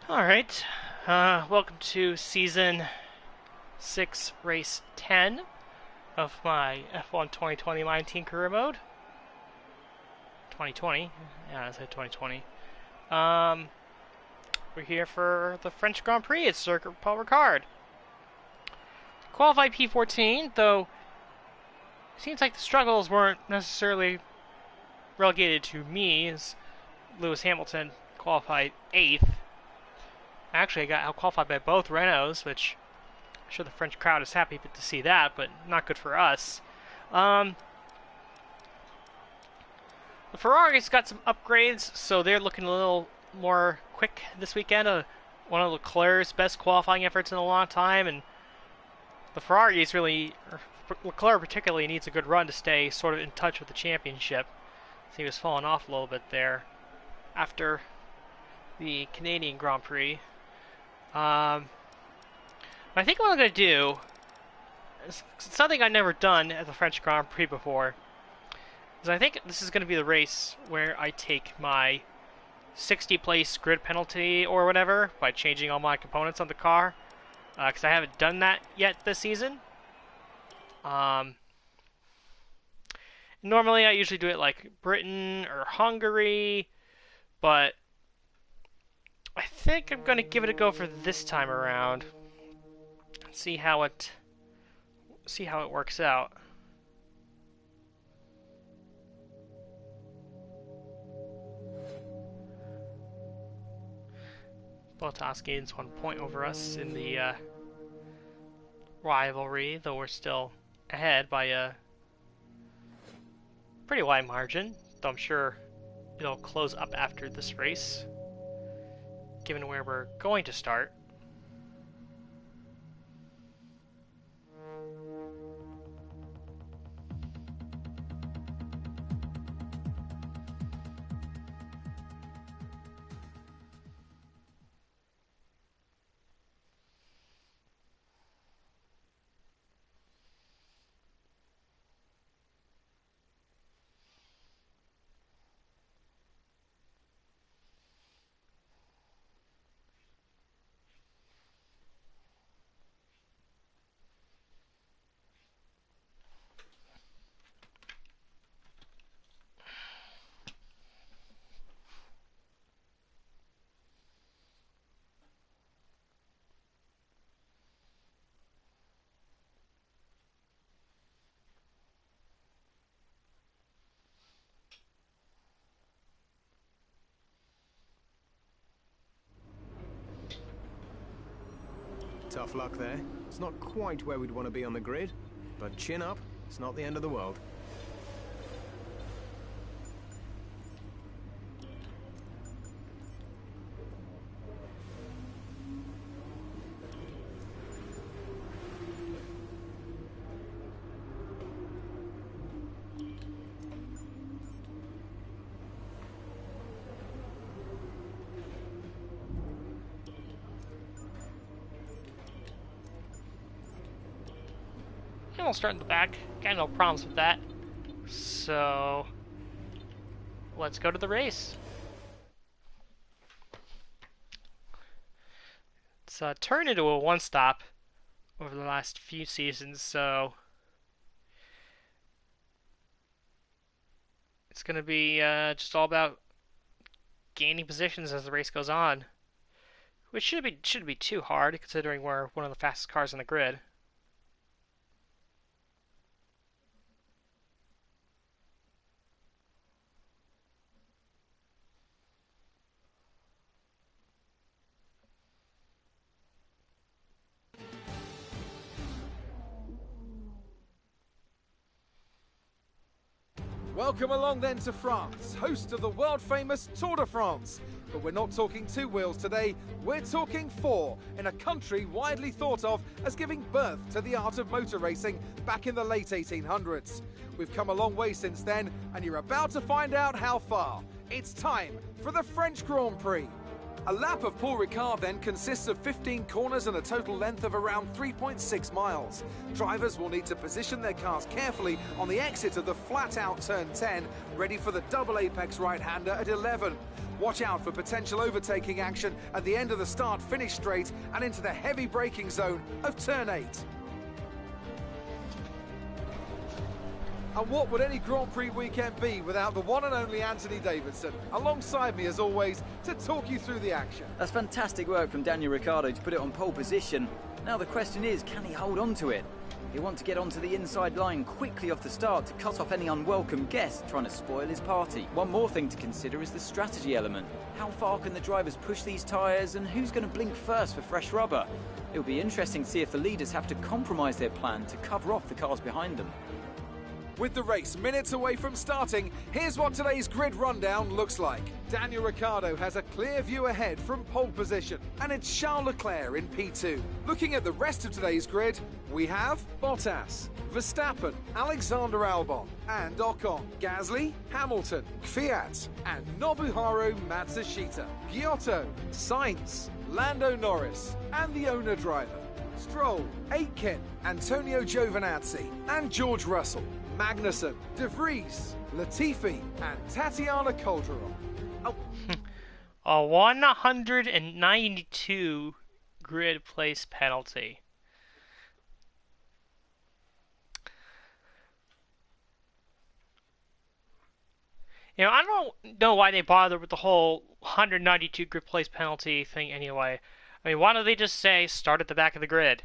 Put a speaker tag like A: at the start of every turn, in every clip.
A: Alright, welcome to Season 6, Race 10 of my F1 2020 My Team Career Mode. 2020, yeah, I said 2020. We're here for the French Grand Prix at Circuit Paul Ricard. Qualified P14, though it seems like the struggles weren't necessarily relegated to me, as Lewis Hamilton qualified 8th. Actually, I got out-qualified by both Renaults, which I'm sure the French crowd is happy to see that, but not good for us. The Ferrari's got some upgrades, so they're looking a little more quick this weekend. One of Leclerc's best qualifying efforts in a long time, and the Ferrari's Leclerc particularly needs a good run to stay sort of in touch with the championship. So he was falling off a little bit there after the Canadian Grand Prix. I think what I'm going to do is something I've never done at the French Grand Prix before. Is I think this is going to be the race where I take my 60 place grid penalty or whatever by changing all my components on the car. Because I haven't done that yet this season. Normally I usually do it like Britain or Hungary, but I think I'm going to give it a go for this time around. See how it works out. Bottas gains 1 point over us in the rivalry, though we're still ahead by a pretty wide margin, though I'm sure it'll close up after this race, given where we're going to start.
B: Tough luck there. It's not quite where we'd want to be on the grid, but chin up, it's not the end of the world.
A: I'll start in the back. Got no problems with that. So let's go to the race. It's turned into a one-stop over the last few seasons, so it's going to be just all about gaining positions as the race goes on, which shouldn't be too hard considering we're one of the fastest cars on the grid.
C: Welcome along then to France, host of the world-famous Tour de France. But we're not talking two wheels today, we're talking four, in a country widely thought of as giving birth to the art of motor racing back in the late 1800s. We've come a long way since then, and you're about to find out how far. It's time for the French Grand Prix. A lap of Paul Ricard then consists of 15 corners and a total length of around 3.6 miles. Drivers will need to position their cars carefully on the exit of the flat-out turn 10, ready for the double apex right-hander at 11. Watch out for potential overtaking action at the end of the start-finish straight and into the heavy braking zone of turn 8. And what would any Grand Prix weekend be without the one and only Anthony Davidson, alongside me as always, to talk you through the action.
D: That's fantastic work from Daniel Ricciardo to put it on pole position. Now the question is, can he hold on to it? He'll want to get onto the inside line quickly off the start to cut off any unwelcome guests trying to spoil his party. One more thing to consider is the strategy element. How far can the drivers push these tyres, and who's going to blink first for fresh rubber? It'll be interesting to see if the leaders have to compromise their plan to cover off the cars behind them.
C: With the race minutes away from starting, here's what today's grid rundown looks like. Daniel Ricciardo has a clear view ahead from pole position, and it's Charles Leclerc in P2. Looking at the rest of today's grid, we have Bottas, Verstappen, Alexander Albon, and Ocon, Gasly, Hamilton, Kvyat, and Nobuharu Matsushita, Giotto, Sainz, Lando Norris, and the owner driver, Stroll, Aitken, Antonio Giovinazzi, and George Russell, Magnussen, De Vries, Latifi, and Tatiana Calderon.
A: A 192 grid place penalty. You know, I don't know why they bothered with the whole 192 grid place penalty thing anyway. I mean, why don't they just say start at the back of the grid?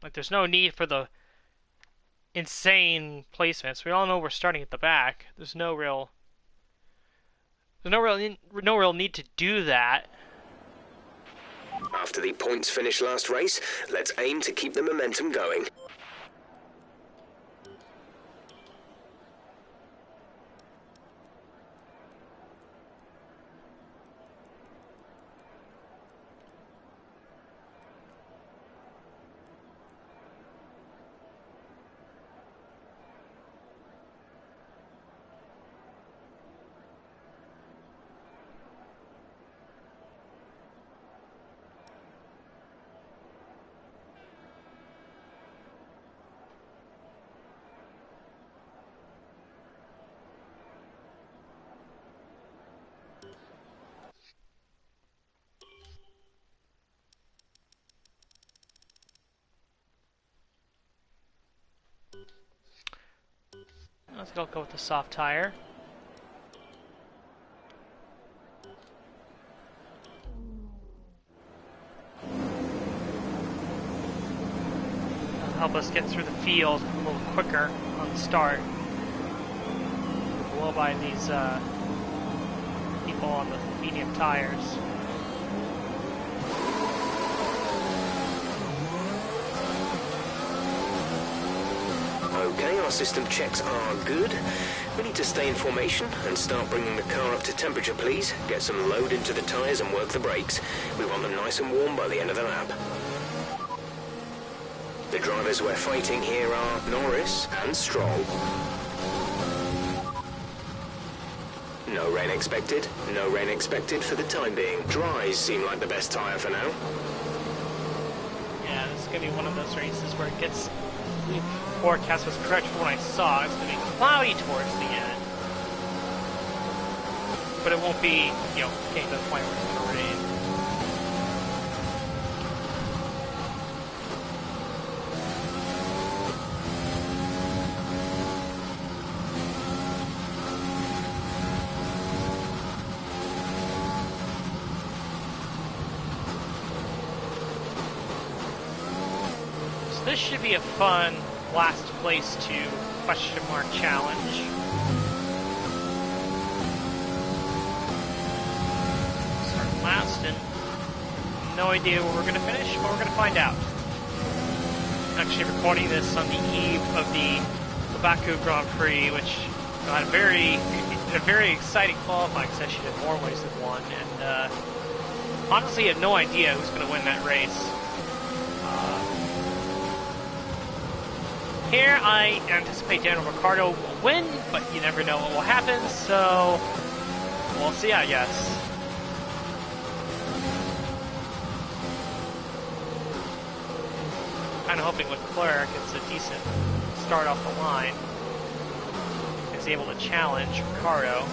A: Like, there's no need for the insane placements. We all know we're starting at the back. There's no real need to do that.
E: After the points finish last race, let's aim to keep the momentum going.
A: Let's go with the soft tire. That'll help us get through the field a little quicker on the start. We'll blow by these people on the medium tires.
E: Okay, our system checks are good. We need to stay in formation and start bringing the car up to temperature, please. Get some load into the tyres and work the brakes. We want them nice and warm by the end of the lap. The drivers we're fighting here are Norris and Stroll. No rain expected. No rain expected for the time being. Dries seem like the best tyre for now.
A: Yeah, this is going to be one of those races where it gets... The forecast was correct from what I saw. It's going to be cloudy towards the end. But it won't be, you know, getting to the point where it's going to rain. This should be a fun last place to question mark challenge. Start last and no idea where we're going to finish, but we're going to find out. Actually recording this on the eve of the Baku Grand Prix, which had a very exciting qualifying session in more ways than one, and honestly had no idea who's going to win that race. Here, I anticipate Daniel Ricciardo will win, but you never know what will happen, so we'll see, I guess. Kind of hoping Leclerc gets a decent start off the line. Is able to challenge Ricciardo.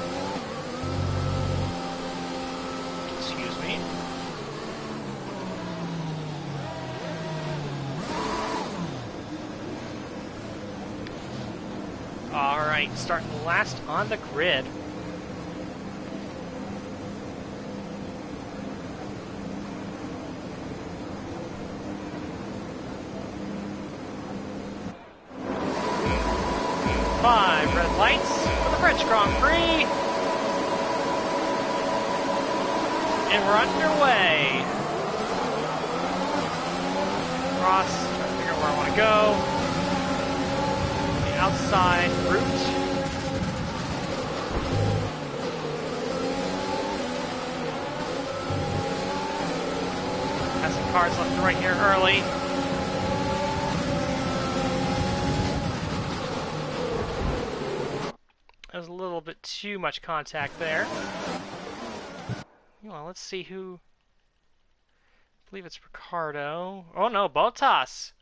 A: me. Alright, starting last on the grid. Five red lights for the French Grand Prix. And we're underway. Cross, trying to figure out where I want to go. The outside route. Passing cars left and right here early. That was a little bit too much contact there. Well, let's see who... I believe it's Ricardo. Oh no, Bottas!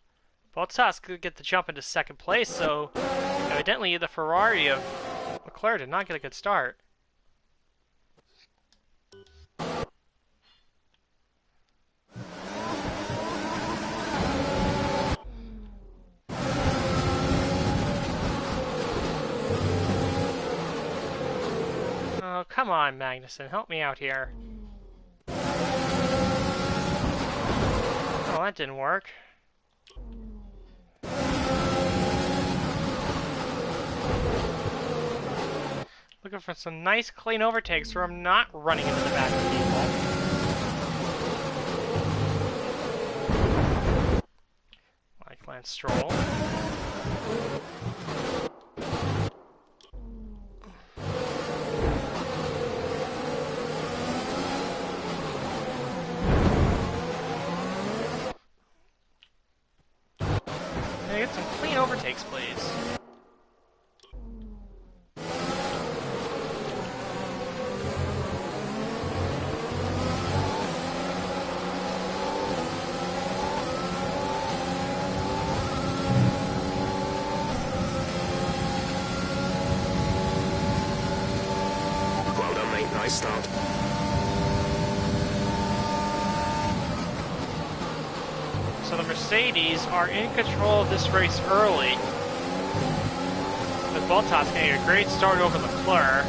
A: Bottas could get the jump into second place, so evidently the Ferrari of Leclerc did not get a good start. Oh, come on, Magnussen, help me out here. Oh, that didn't work. Looking for some nice clean overtakes where I'm not running into the back of people. Like Lance Stroll. Get some clean overtakes, please.
E: Well done, mate. Nice start.
A: So the Mercedes are in control of this race early. With Bottas getting a great start over Leclerc.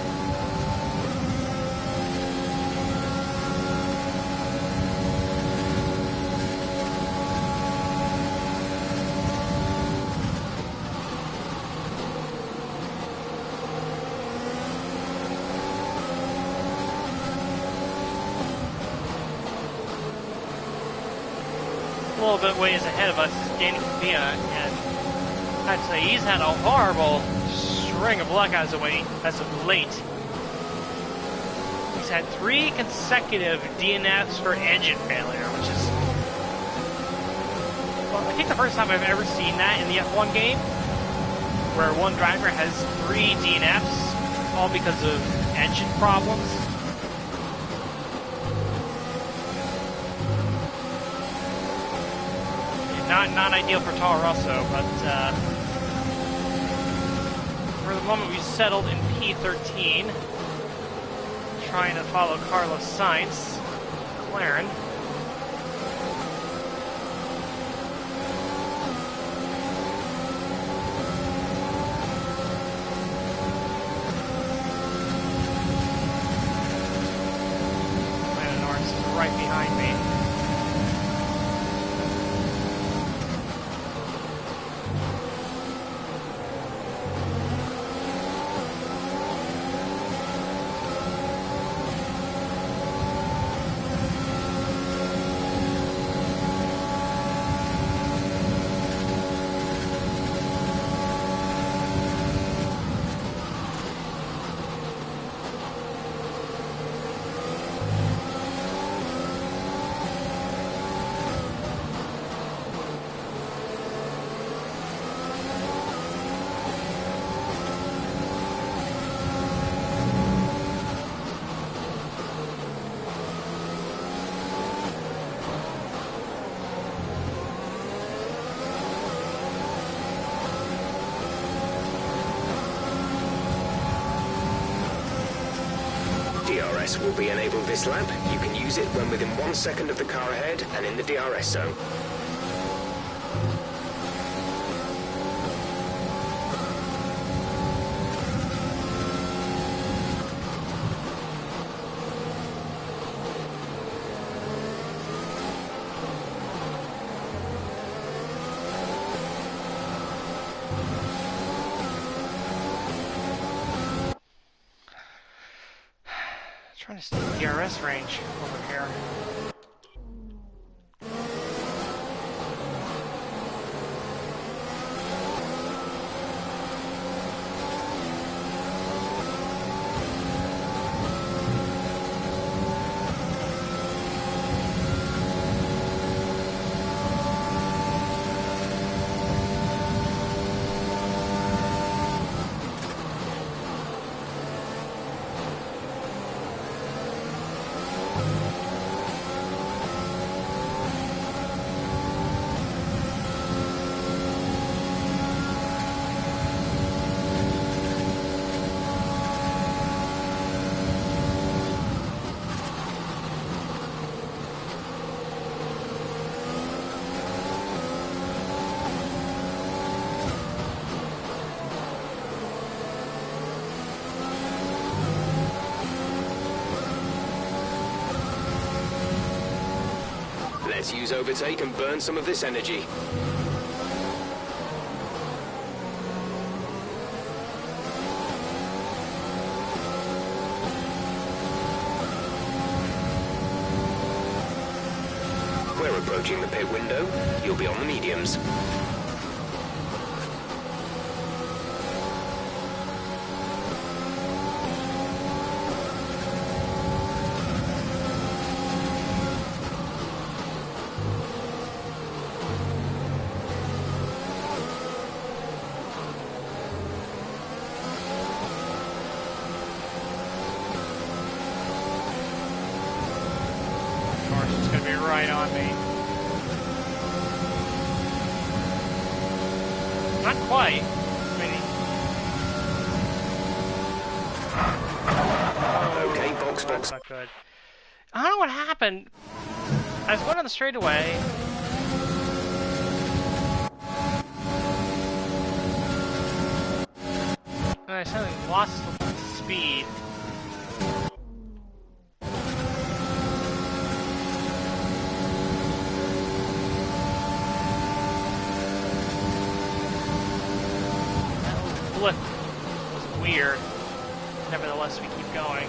E: A
A: little bit ways ahead of us is Danny Kvyat, and I'd say he's had a horrible string of luck as of late. He's had 3 consecutive DNFs for engine failure, which is, well, I think the first time I've ever seen that in the F1 game, where one driver has 3 DNFs, all because of engine problems. Not ideal for Toro Rosso, but for the moment we settled in P13, trying to follow Carlos Sainz, McLaren. Lando Norris is right behind me.
E: DRS will be enabled this lap. You can use it when within 1 second of the car ahead and in the DRS zone.
A: Trying to stay in DRS range over here. Let's use overtake and burn some of this energy. We're approaching the pit window. You'll be on the mediums. It's going to be right on me. Not quite.
E: Okay, box.
A: That's not good. I don't know what happened. I was going on the straightaway. And I suddenly lost speed. Blip was weird. Nevertheless, we keep going.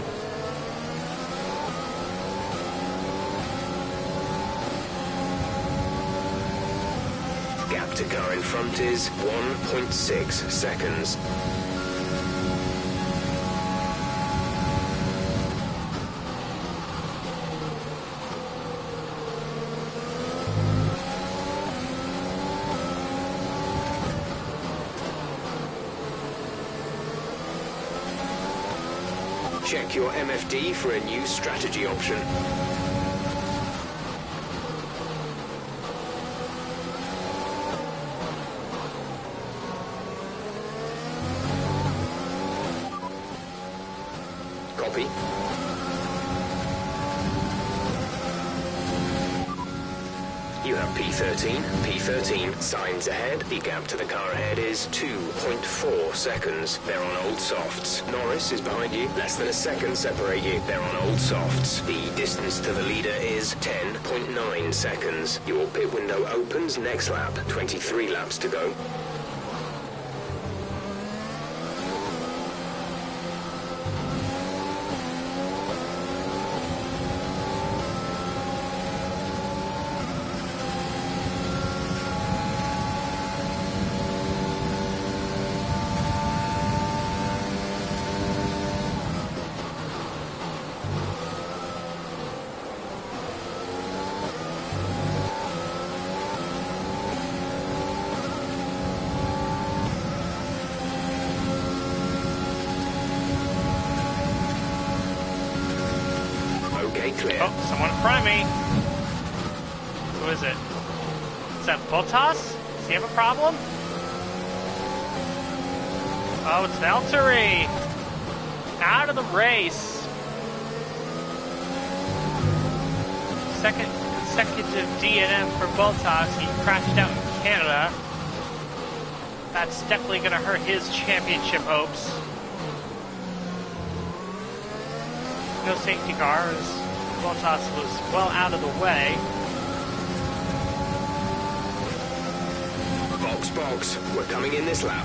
E: Gap to car in front is 1.6 seconds. Check your MFD for a new strategy option. Copy. You have P13. P13, signs ahead. The gap to the car ahead is 2.4 seconds. They're on old softs. Norris is behind you. Less than a second separate you. They're on old softs. The distance to the leader is 10.9 seconds. Your pit window opens next lap. 23 laps to go. Clear.
A: Oh, someone in front of me. Who is it? Is that Bottas? Does he have a problem? Oh, it's Valtteri. Out of the race. second consecutive DNF for Bottas. He crashed out in Canada. That's definitely going to hurt his championship hopes. No safety car as Bottas was well out of the way.
E: Box, we're coming in this lap.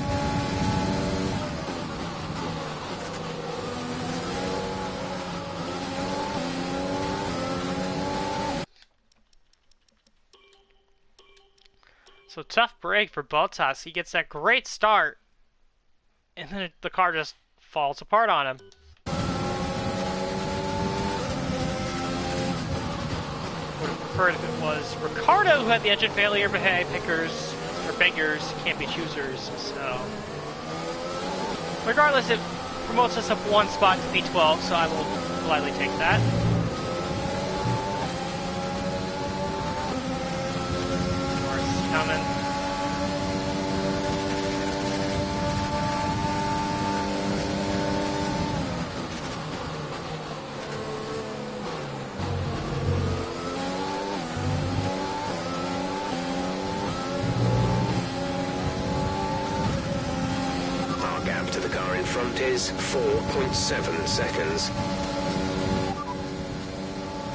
A: So tough break for Bottas. He gets that great start, and then the car just falls apart on him. Would have preferred if it was Ricciardo who had the engine failure, but hey, pickers or beggars can't be choosers. So regardless, it promotes us up one spot to P12, so I will gladly take that. Coming.
E: Our gap to the car in front is 4.7 seconds.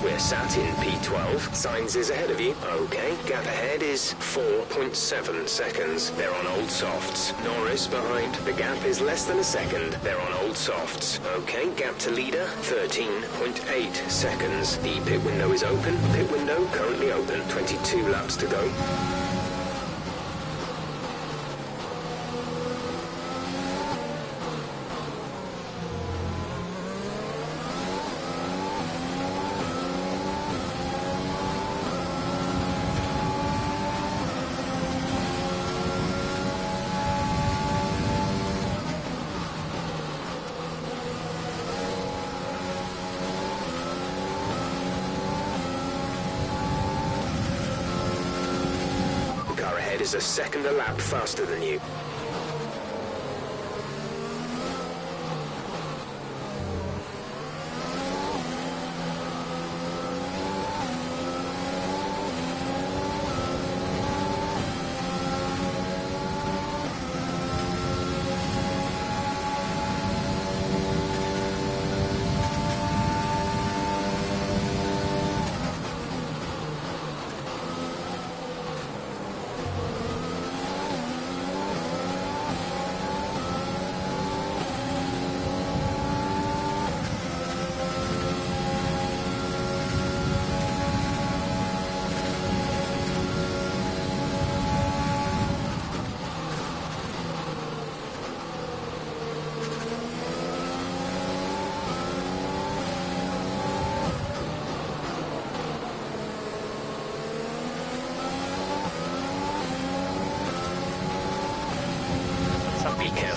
E: We're sat in P12. Sainz is ahead of you. Okay, gap ahead is 4.7 seconds. They're on old softs. Norris behind. The gap is less than a second. They're on old softs. Okay, gap to leader, 13.8 seconds. The pit window is open. Pit window currently open. 22 laps to go. Is a second a lap faster than you.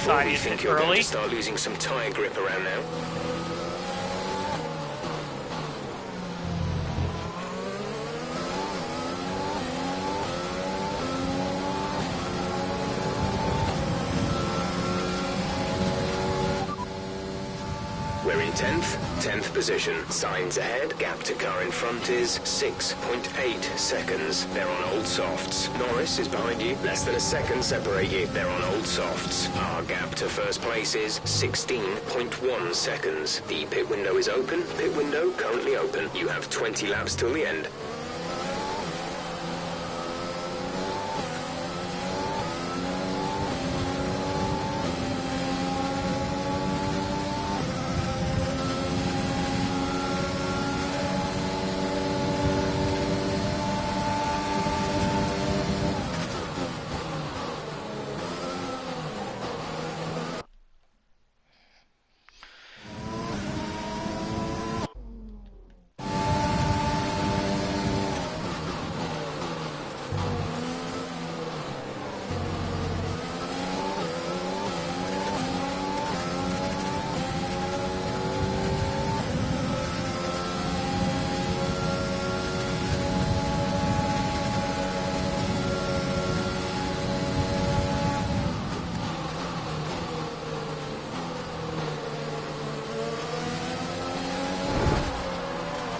A: Decided
E: we think you're going
A: early.
E: to start losing some tyre grip around now. We're in 10th position. Sainz ahead. Gap to car in front is 6.8 seconds. They're on old softs. Norris is behind you. Less than a second separate you. They're on old softs. Our gap to first place is 16.1 seconds. The pit window is open. Pit window currently open. You have 20 laps till the end.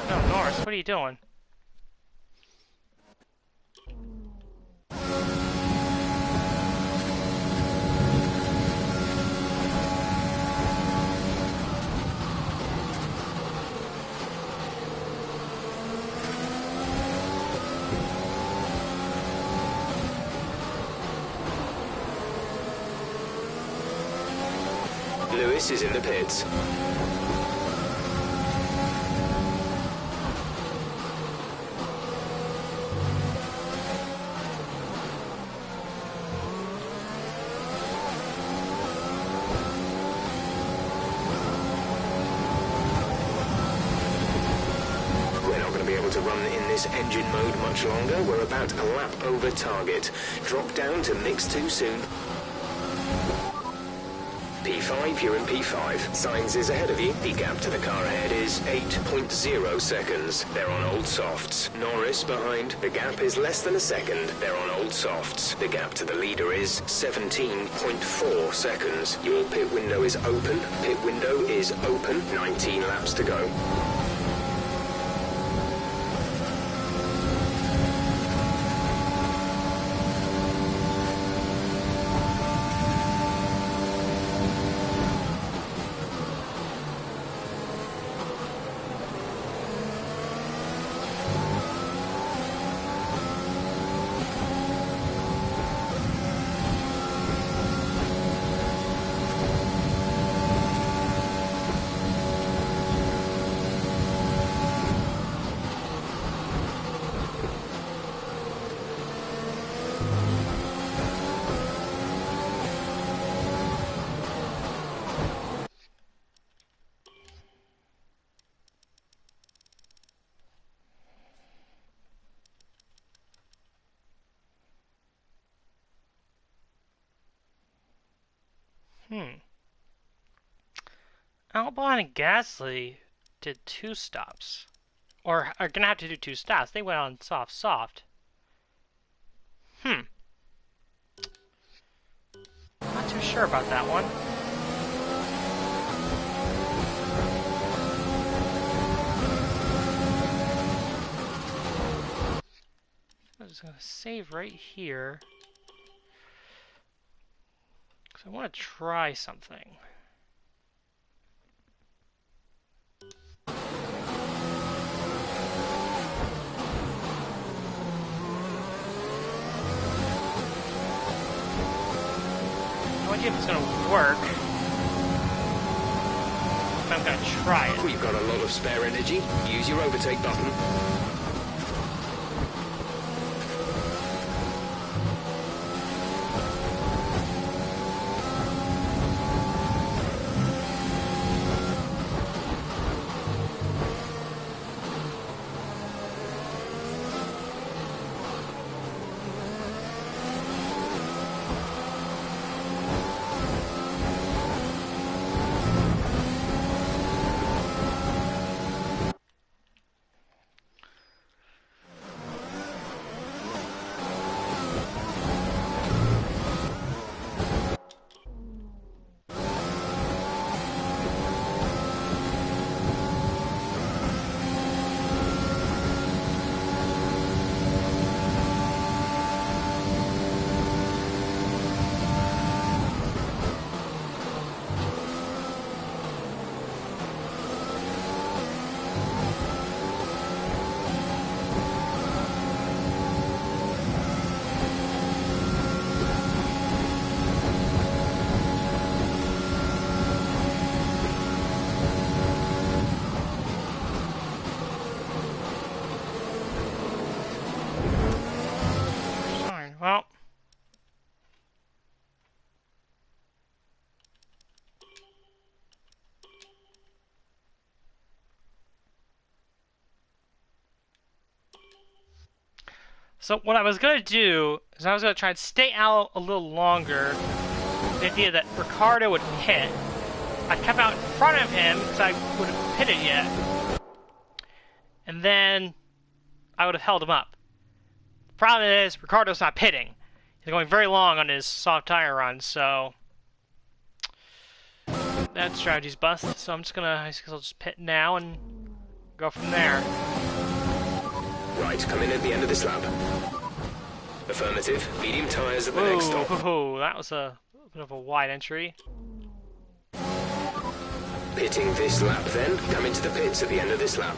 A: No, Norris, what are you doing?
E: Lewis is in the pits. To run in this engine mode much longer. We're about a lap over target. Drop down to mix too soon. P5, you're in P5. Sainz is ahead of you. The gap to the car ahead is 8.0 seconds. They're on old softs. Norris behind. The gap is less than a second. They're on old softs. The gap to the leader is 17.4 seconds. Your pit window is open. Pit window is open. 19 laps to go.
A: Albon and Gasly did 2 stops. Or are gonna have to do 2 stops. They went on soft. Not too sure about that one. I'm just gonna save right here. Because I want to try something. No idea if it's gonna work. But I'm gonna try it.
E: We've got a lot of spare energy. Use your overtake button.
A: Well, so what I was going to do is I was going to try and stay out a little longer. The idea that Ricciardo would pit. I'd come out in front of him because I would have pitted yet. And then I would have held him up. The problem is Ricciardo's not pitting. He's going very long on his soft tire run, so that strategy's busted. So I'm just gonna, I guess I'll just pit now and go from there.
E: Right, come in at the end of this lap. Affirmative. Medium tyres at the next stop.
A: Ooh, that was a bit of a wide entry.
E: Pitting this lap then. Come into the pits at the end of this lap.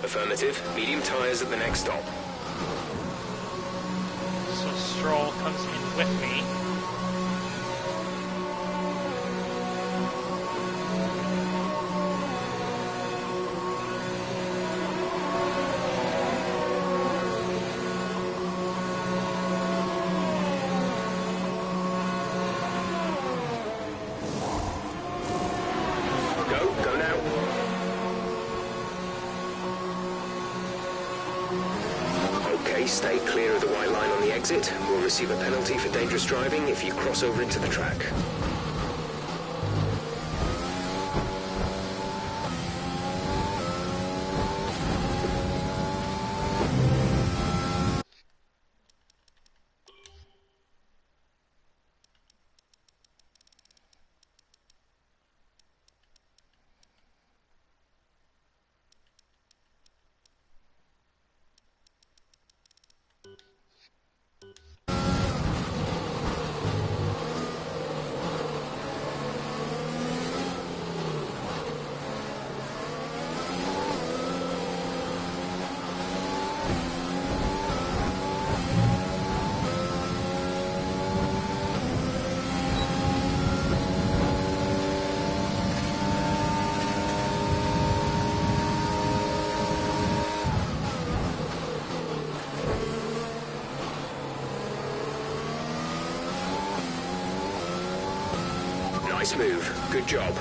E: Affirmative. Medium tyres at the next stop.
A: So Stroll comes in with me.
E: Okay, stay clear of the white line on the exit. We'll receive a penalty for dangerous driving if you cross over into the track. Nice move. Good job.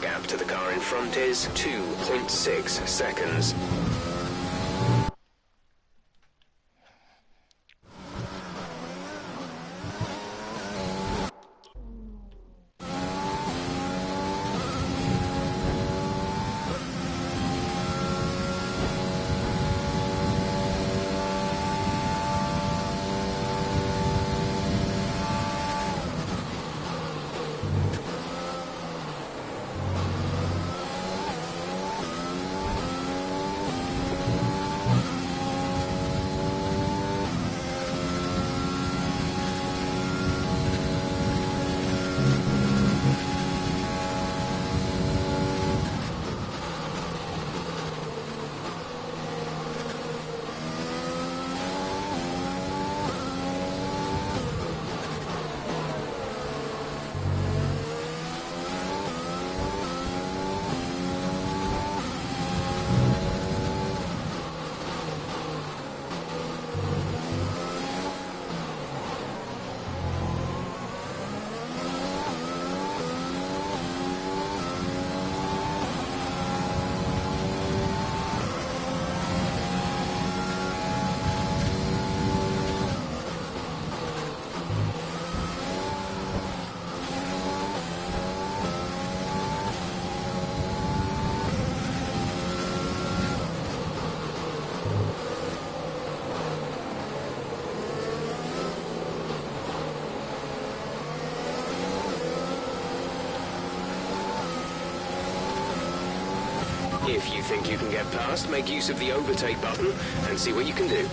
E: Gap to the car in front is 2.6 seconds. If you think you can get past, make use of the overtake button and see what you can do.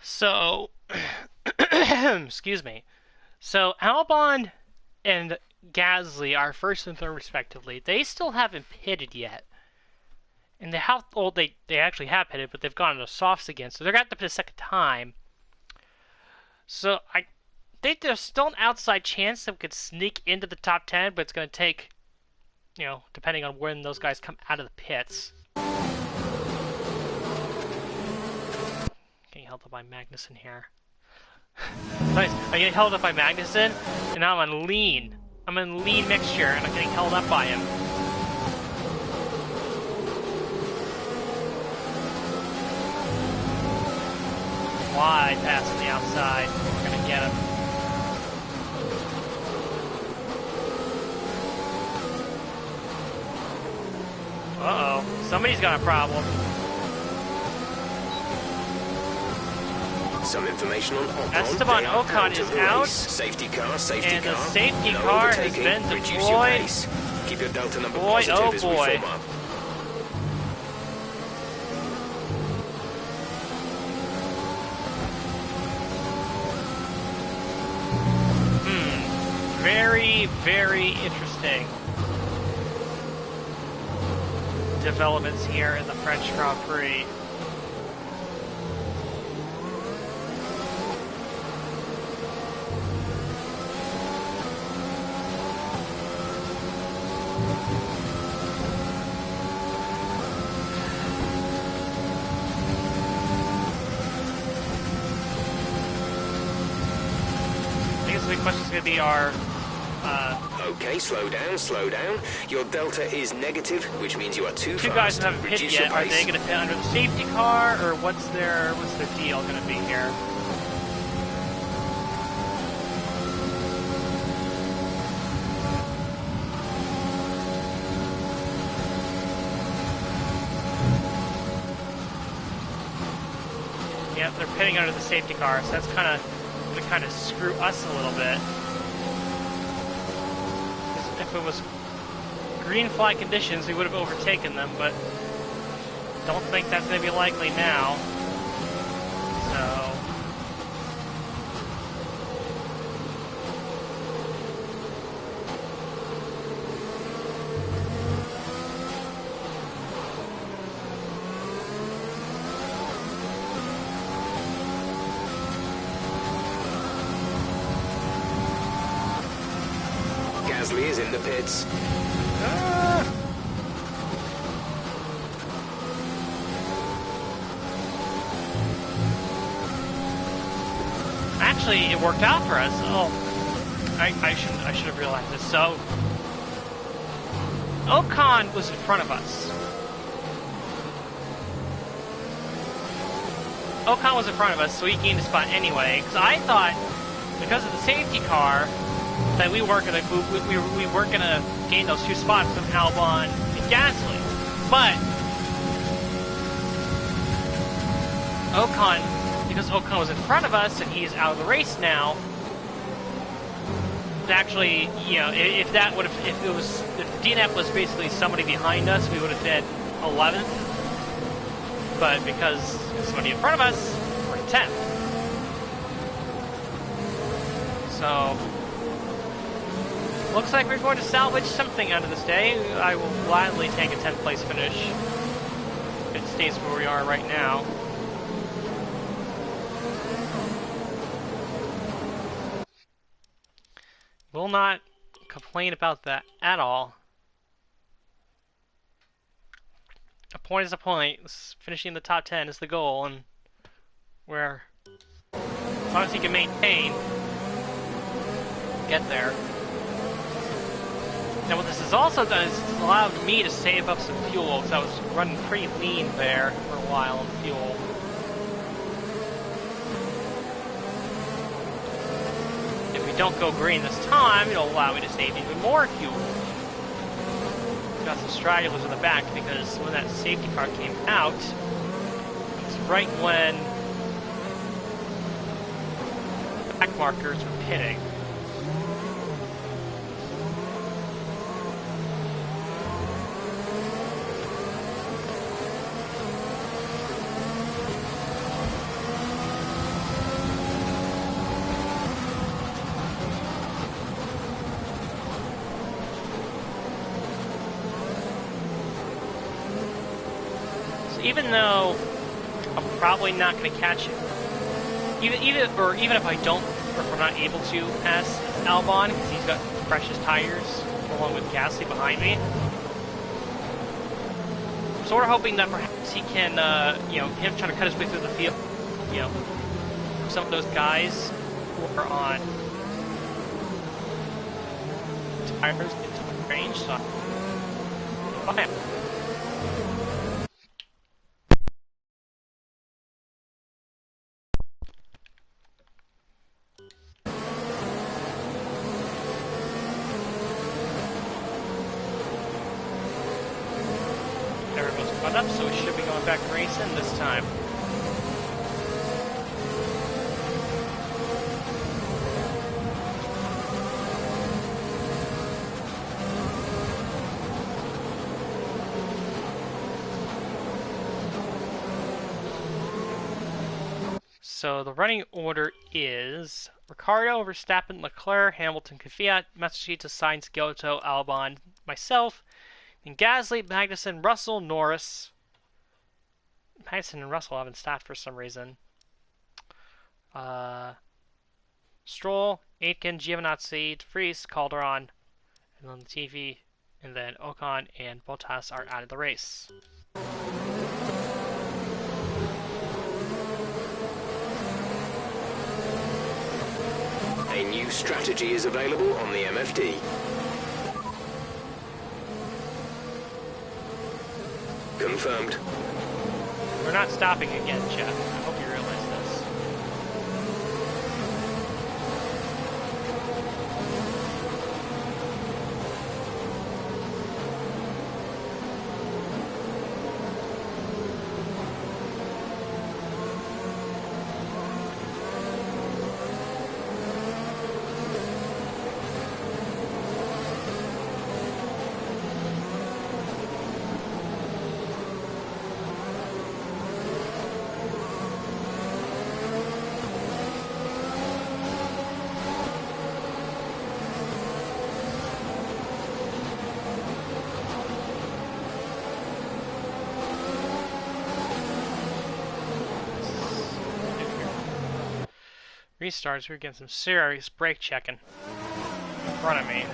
A: So, excuse me. So Albon and Gasly are first and third respectively. They still haven't pitted yet. And they actually have pitted, but they've gone into softs again, so they're going to have to pit a second time. So I think there's still an outside chance that we could sneak into the top 10, but it's going to take, you know, depending on when those guys come out of the pits. Getting held up by Magnussen here. Nice. I'm getting held up by Magnussen, and now I'm on lean. I'm in lean mixture, and I'm getting held up by him. Wide pass on the outside. We're gonna get him. Uh-oh. Somebody's got a problem.
E: Some information on Ocon.
A: Esteban
E: They are
A: Ocon
E: out
A: is
E: of the
A: out.
E: race. Safety car, safety
A: And
E: car.
A: the safety
E: No
A: car has
E: overtaking.
A: been
E: Reduce your
A: deployed.
E: pace. Keep your delta number
A: Boy,
E: positive
A: oh
E: as we
A: boy.
E: form up.
A: Very, very interesting developments here in the French Grand Prix. I guess the big question is going to be our
E: Okay, slow down, slow down. Your delta is negative, which means you are too
A: two
E: fast.
A: guys who haven't hit
E: Reduce
A: yet.
E: your
A: Are
E: pace.
A: they going to pit under the safety car, or what's their deal going to be here? Yep, they're pitting under the safety car, so that's going to screw us a little bit. 'Cause if it was green flag conditions, we would have overtaken them, but don't think that's going to be likely now. So
E: Gasly is in the pits.
A: actually, it worked out for us. Oh, I should have realized this. So Ocon was in front of us. Ocon was in front of us, so he gained a spot anyway. Because I thought, because of the safety car, that we weren't gonna gain those two spots from Albon and Gasly. But Ocon, because Ocon was in front of us and he's out of the race now, actually, you know, if DNF was basically somebody behind us, we would have been 11th. But because somebody in front of us, we're 10th. So looks like we're going to salvage something out of this day. I will gladly take a 10th place finish if it stays where we are right now. Will not complain about that at all. A point is a point. Finishing in the top 10 is the goal, and we're, as long as he can maintain, get there. Now what this has also done is it's allowed me to save up some fuel, because I was running pretty lean there for a while on fuel. If we don't go green this time, it'll allow me to save even more fuel. Got some stragglers in the back, because when that safety car came out, it's right when the back markers were pitting. even though I'm probably not going to catch it, even if I don't, or if I'm not able to pass Albon because he's got precious tires along with Gasly behind me. So we're hoping that perhaps he can, him trying to cut his way through the field, some of those guys who are on tires into range, so fine. Everyone's caught up, so we should be going back to racing this time. So the running order is Ricciardo, Verstappen, Leclerc, Hamilton, Kvyat, Matsushita, Sainz, Goto, Albon, myself, and Gasly, Magnussen, Russell, Norris. Magnussen and Russell haven't stopped for some reason. Stroll, Aitken, Giovinazzi, De Vries, Calderon, and then Latifi, and then Ocon and Bottas are out of the race.
E: A new strategy is available on the MFD. Confirmed.
A: We're not stopping again, Jeff. I hope you realize this. Restarts, we're getting some serious brake checking in front of me.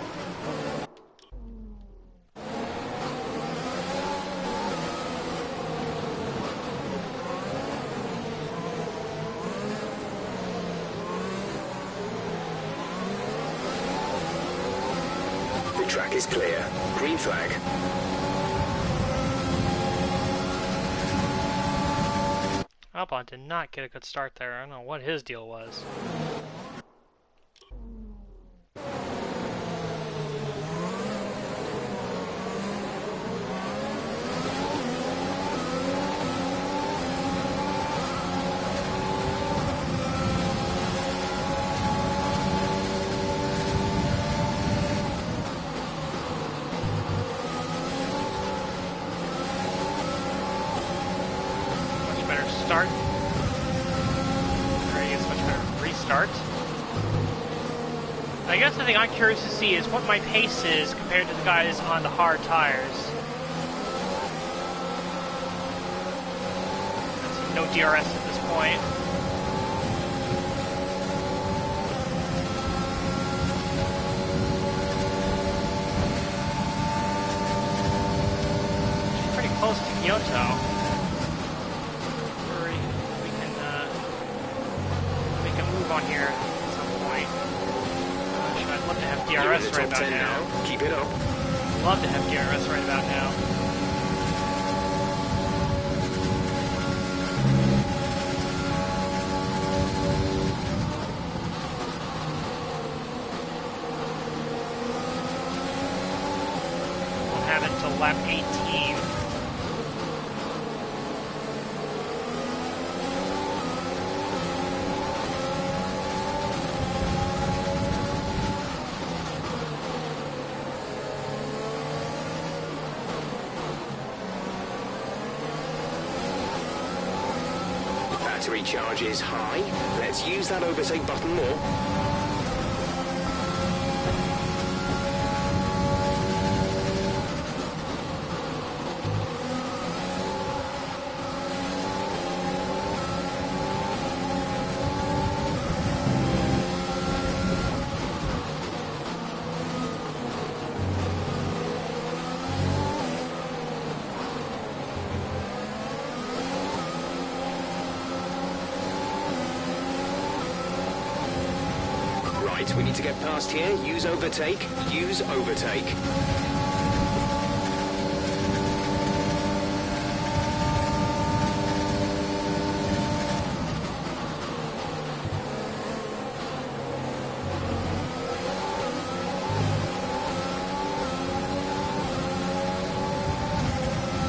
E: The track is clear. Green flag.
A: Albon did not get a good start there. I don't know what his deal was. Start. Already gets much better restart. I guess the thing I'm curious to see is what my pace is compared to the guys on the hard tires. No DRS at this point. She's pretty close to Kyoto. On here at some point. I'd love to have DRS right about now.
E: Keep it up.
A: Love to have DRS right about now. We'll have it till lap 18.
E: Battery charge is high. Let's use that overtake button more. Right, we need to get past here. Use overtake. Use overtake.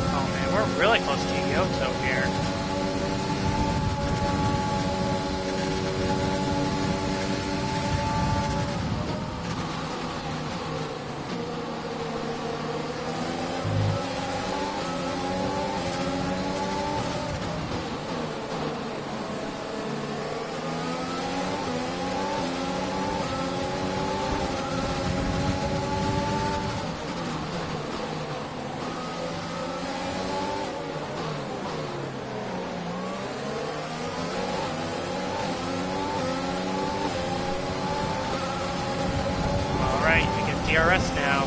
A: Oh man, we're really close to Kyoto here. Alright, we get DRS now.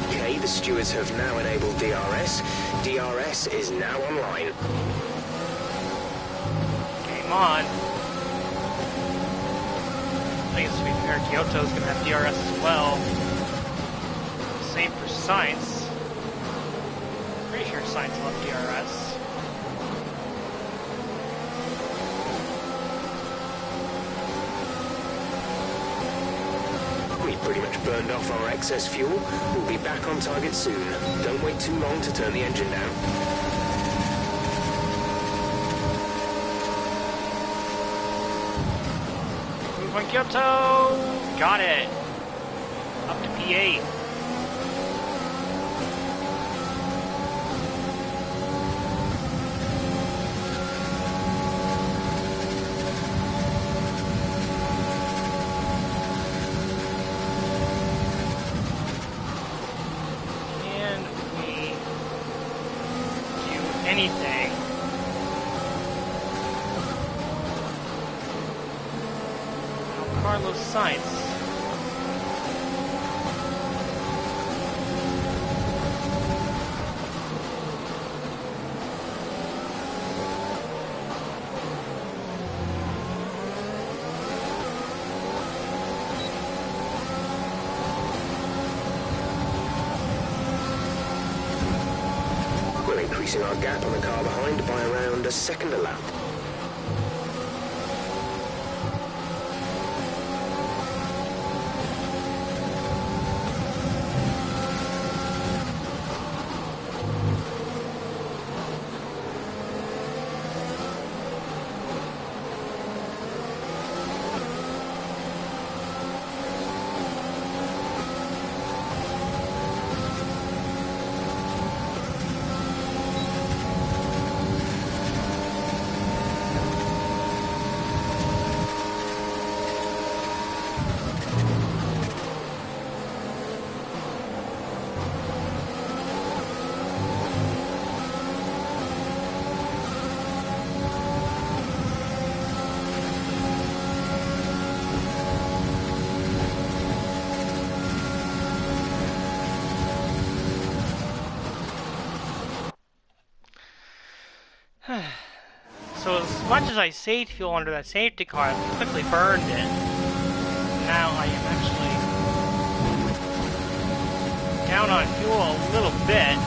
E: Okay, the stewards have now enabled DRS. DRS is now online.
A: Game on. I guess to be fair, Kyoto's gonna have DRS as well. Same for Science. Pretty sure Science will have DRS.
E: We've pretty much burned off our excess fuel. We'll be back on target soon. Don't wait too long to turn the engine down.
A: Move on Kyoto! Got it! Up to P8. Can we do anything? Carlos Sainz.
E: We're increasing our gap on the car behind by around a second a lap.
A: So as much as I saved fuel under that safety car, I quickly burned it. Now I am actually down on fuel a little bit.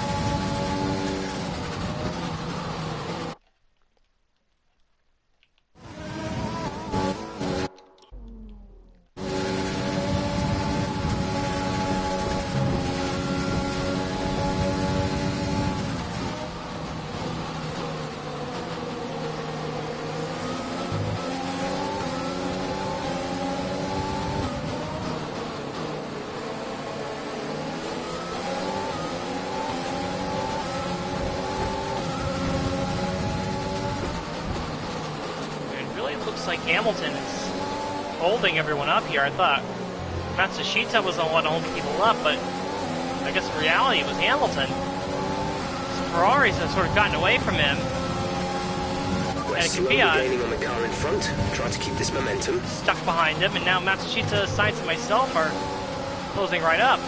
A: Looks like Hamilton is holding everyone up here. I thought Matsushita was the one holding people up, but I guess in reality it was Hamilton. So Ferraris have sort of gotten away from him.
E: We're slowly gaining on the car in front. Try to keep this momentum.
A: Stuck behind him, and now Matsushita, Sainz, and myself are closing right up.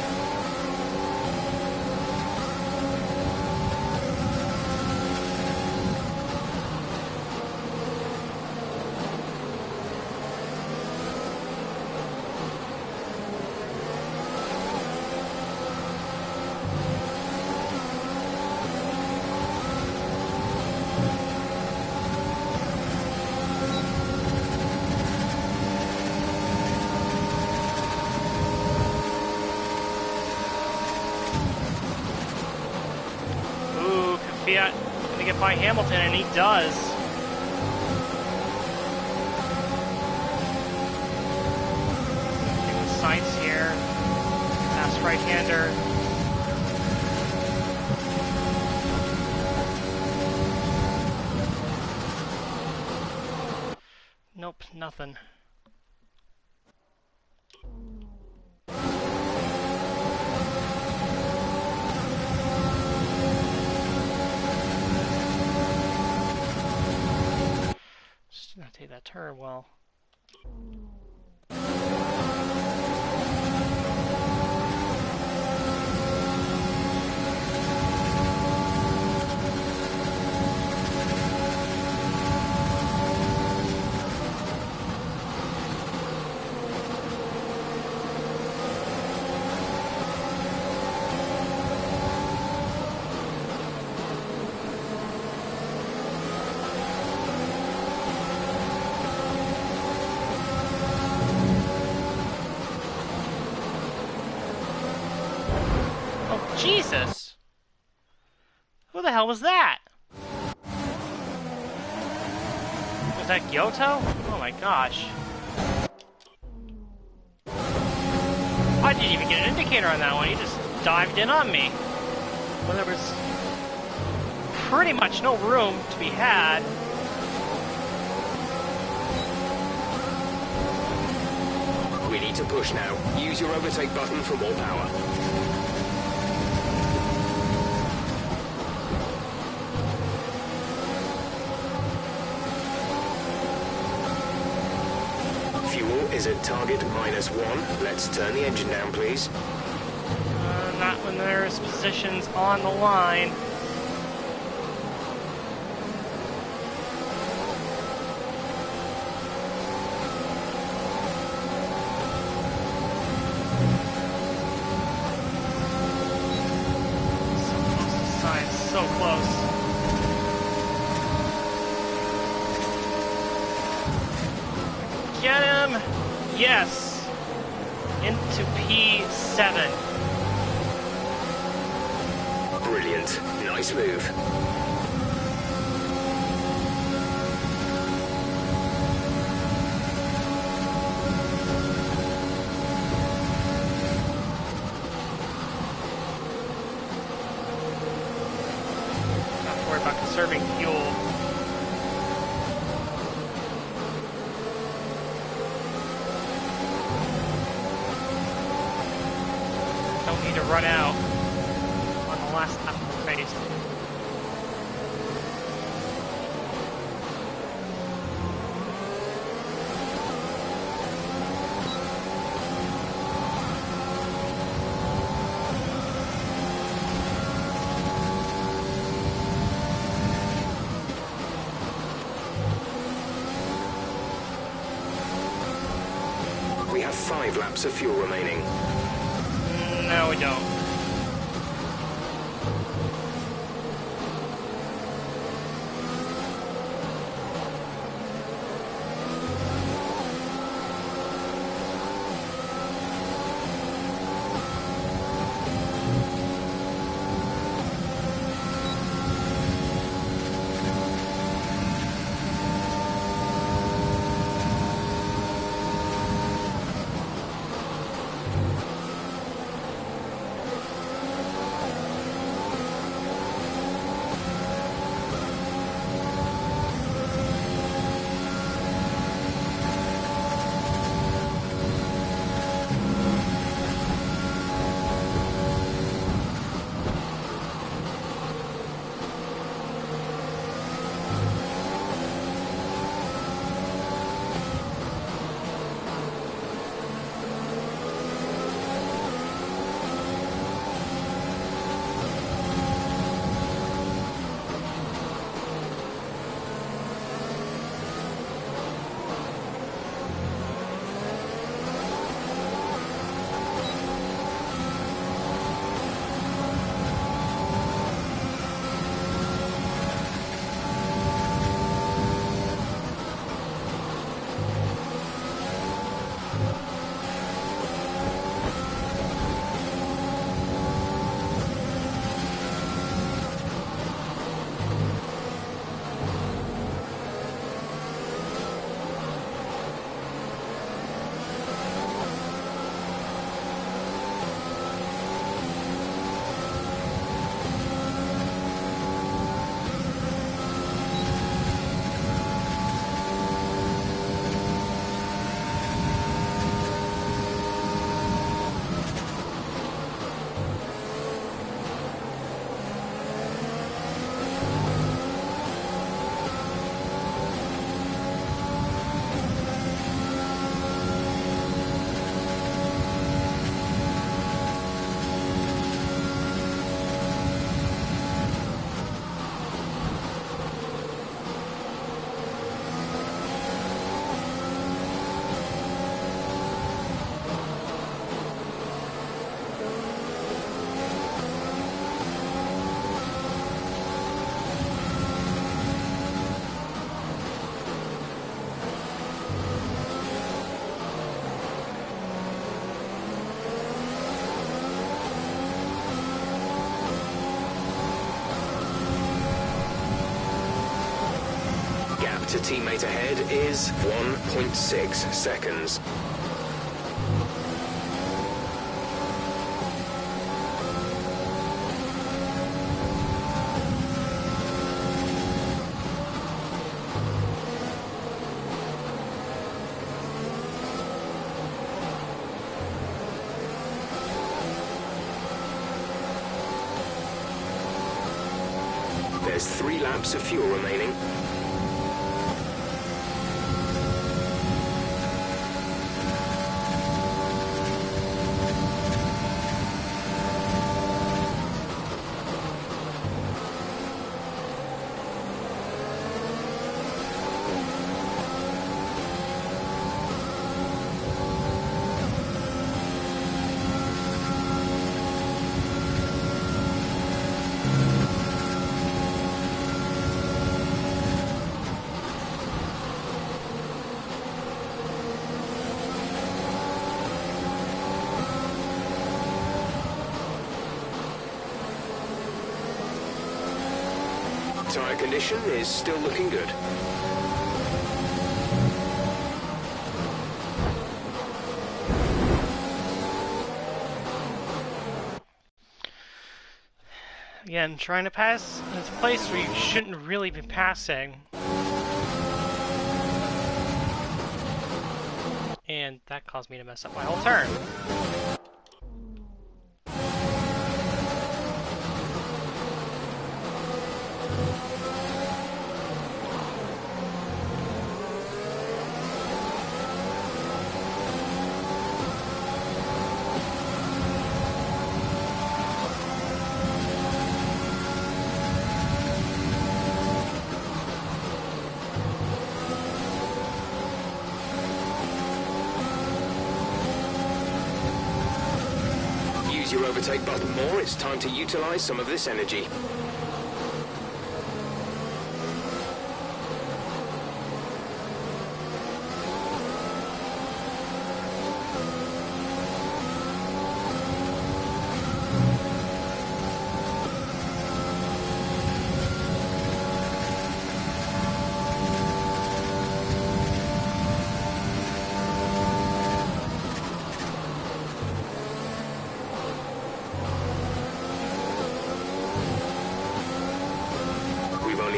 A: Kvyat looking to get by Hamilton, and he does. Taking Sainz here. Fast right-hander. Nope, nothing. Just gonna take that turn well. Jesus! Who the hell was that? Was that Gyoto? Oh my gosh. I didn't even get an indicator on that one, he just dived in on me. Well, there was pretty much no room to be had.
E: We need to push now. Use your overtake button for more power. Is at target -1. Let's turn the engine down, please.
A: Not when there's positions on the line. So close. Get him! Yes! Into P7.
E: Brilliant. Nice move.
A: Not to worry about conserving fuel. Need to run out on the last lap of the race.
E: We have 5 laps of fuel remaining.
A: No, we don't.
E: to teammate ahead is 1.6 seconds. There's 3 laps of fuel remaining. Tyre condition is still looking good.
A: Again, trying to pass in a place where you shouldn't really be passing. And that caused me to mess up my whole turn.
E: Your overtake button more, it's time to utilize some of this energy.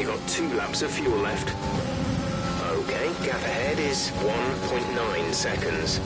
E: Got 2 laps of fuel left. Okay, gap ahead is 1.9 seconds.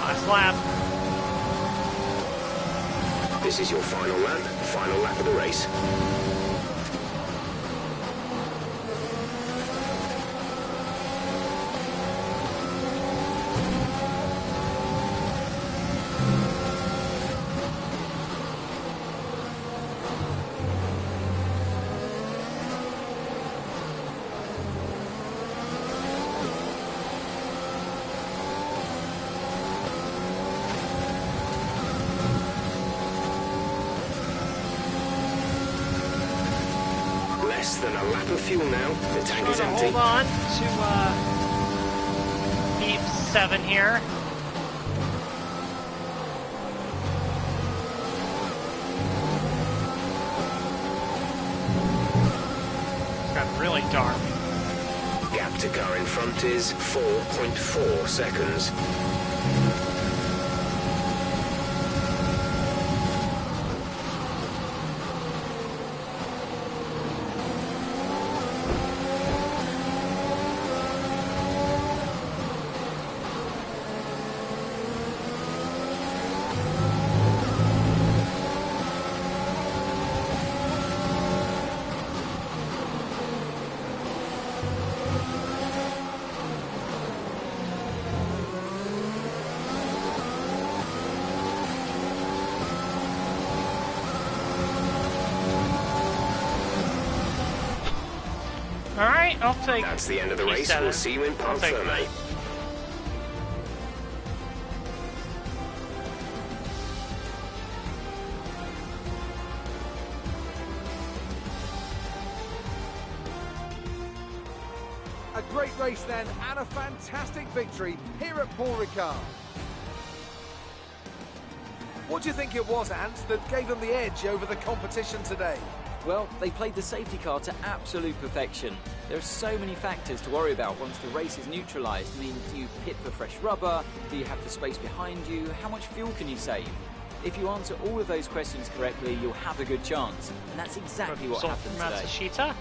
A: Last lap.
E: This is your final lap of the race. Less than a lap of fuel now. The tank is empty.
A: Hold on to P7 here. It's got really dark.
E: Gap to car in front is 4.4 seconds.
A: Alright, I'll take
E: That's the end of the race.
A: P7.
E: We'll see you in Parc
A: I'll take
E: Ferme.
C: A great race then, and a fantastic victory here at Paul Ricard. What do you think it was, Ant, that gave them the edge over the competition today?
D: Well, they played the safety car to absolute perfection. There are so many factors to worry about once the race is neutralised. I mean, do you pit for fresh rubber? Do you have the space behind you? How much fuel can you save? If you answer all of those questions correctly, you'll have a good chance. And that's exactly what happened today.
A: Matsushita.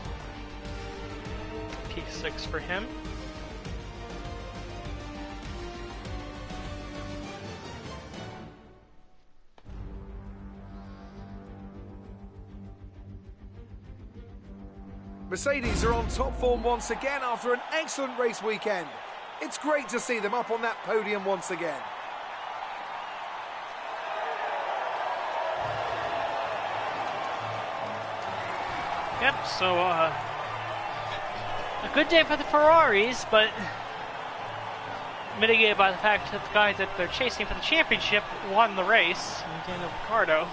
A: P6 for him.
C: Mercedes are on top form once again after an excellent race weekend. It's great to see them up on that podium once again.
A: Yep, so a good day for the Ferraris, but mitigated by the fact that the guy that they're chasing for the championship won the race, Daniel Ricciardo.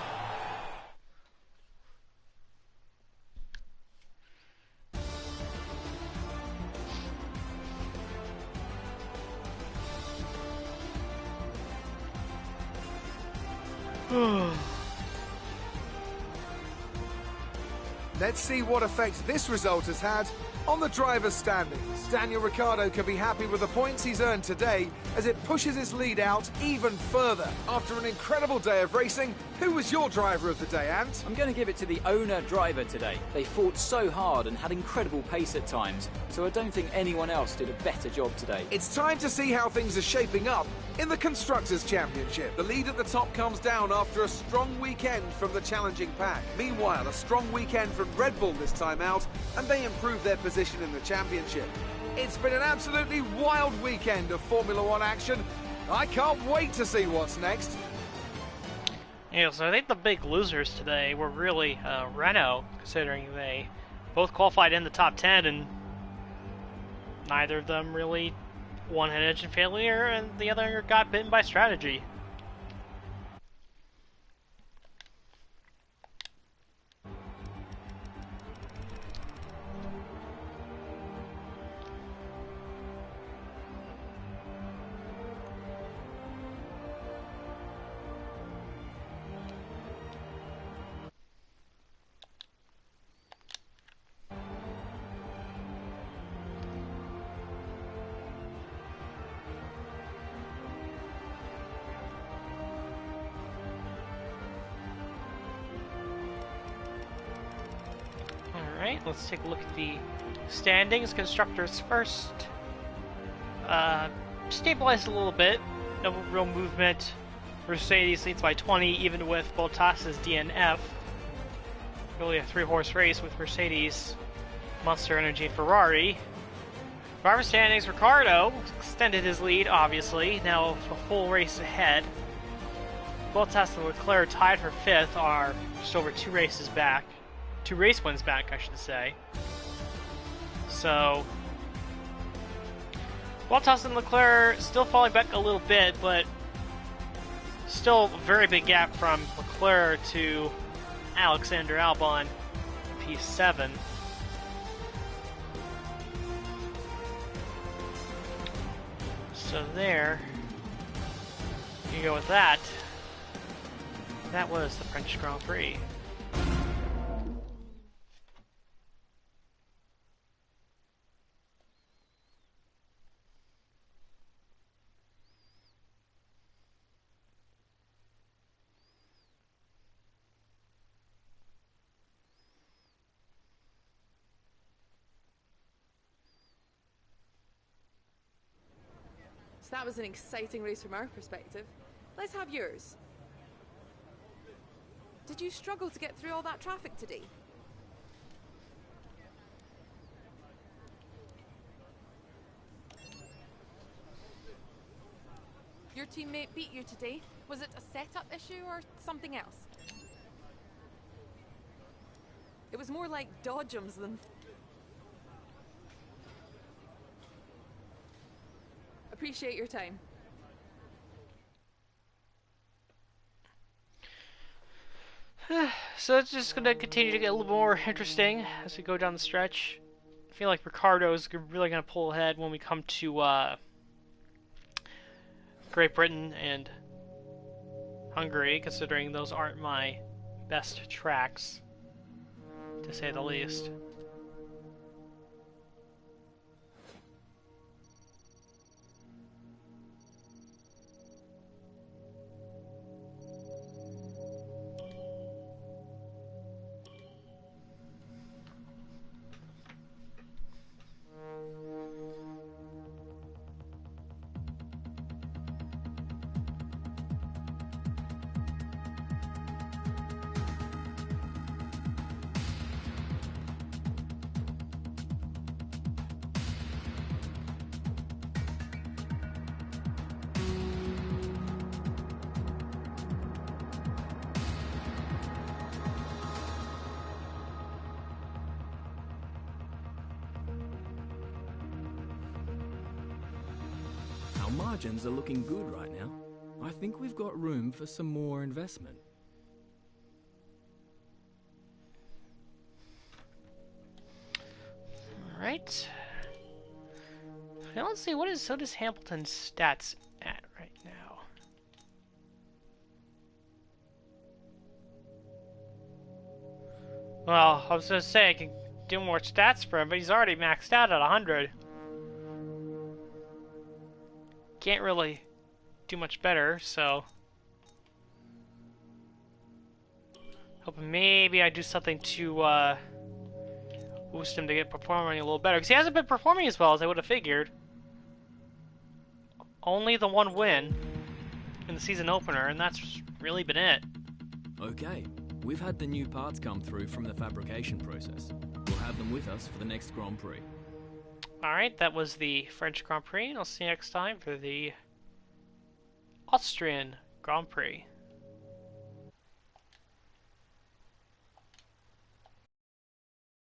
C: Let's see what effect this result has had on the driver's standings. Daniel Ricciardo can be happy with the points he's earned today as it pushes his lead out even further. After an incredible day of racing, who was your driver of the day, Ant?
D: I'm going to give it to the owner-driver today. They fought so hard and had incredible pace at times, so I don't think anyone else did a better job today.
C: It's time to see how things are shaping up in the Constructors' Championship. The lead at the top comes down after a strong weekend from the challenging pack. Meanwhile, a strong weekend from Red Bull this time out, and they improve their position in the championship. It's been an absolutely wild weekend of Formula One action. I can't wait to see what's next.
A: Yeah, so I think the big losers today were really Renault, considering they both qualified in the top 10, and neither of them really one had engine failure, and the other got bitten by strategy. Alright, let's take a look at the standings. Constructors first. Stabilized a little bit. No real movement Mercedes leads by 20, even with Bottas's DNF. Really a 3-horse race with Mercedes, Monster Energy, Ferrari. Driver standings, Ricciardo extended his lead, obviously, now a full race ahead. Bottas and Leclerc tied for 5th, are just over 2 races back. 2 race wins back, I should say. So, Bottas and Leclerc still falling back a little bit, but still a very big gap from Leclerc to Alexander Albon, P7. So there, you go with that. That was the French Grand Prix.
F: So that was an exciting race from our perspective. Let's have yours. Did you struggle to get through all that traffic today? Your teammate beat you today. Was it a setup issue or something else? It was more like dodgems than... Appreciate your time.
A: So it's just going to continue to get a little more interesting as we go down the stretch. I feel like Ricciardo is really going to pull ahead when we come to Great Britain and Hungary, considering those aren't my best tracks, to say the least.
G: Our margins are looking good right now. I think we've got room for some more investment.
A: Alright. Now let's see, so does Hamilton's stats at right now? Well, I was going to say I can do more stats for him, but he's already maxed out at 100. Can't really do much better, so hoping maybe I do something to boost him to get performing a little better, because he hasn't been performing as well as I would have figured. Only the 1 win in the season opener, and that's really been it.
G: Okay, we've had the new parts come through from the fabrication process. We'll have them with us for the next Grand Prix.
A: Alright, that was the French Grand Prix, and I'll see you next time for the Austrian Grand Prix.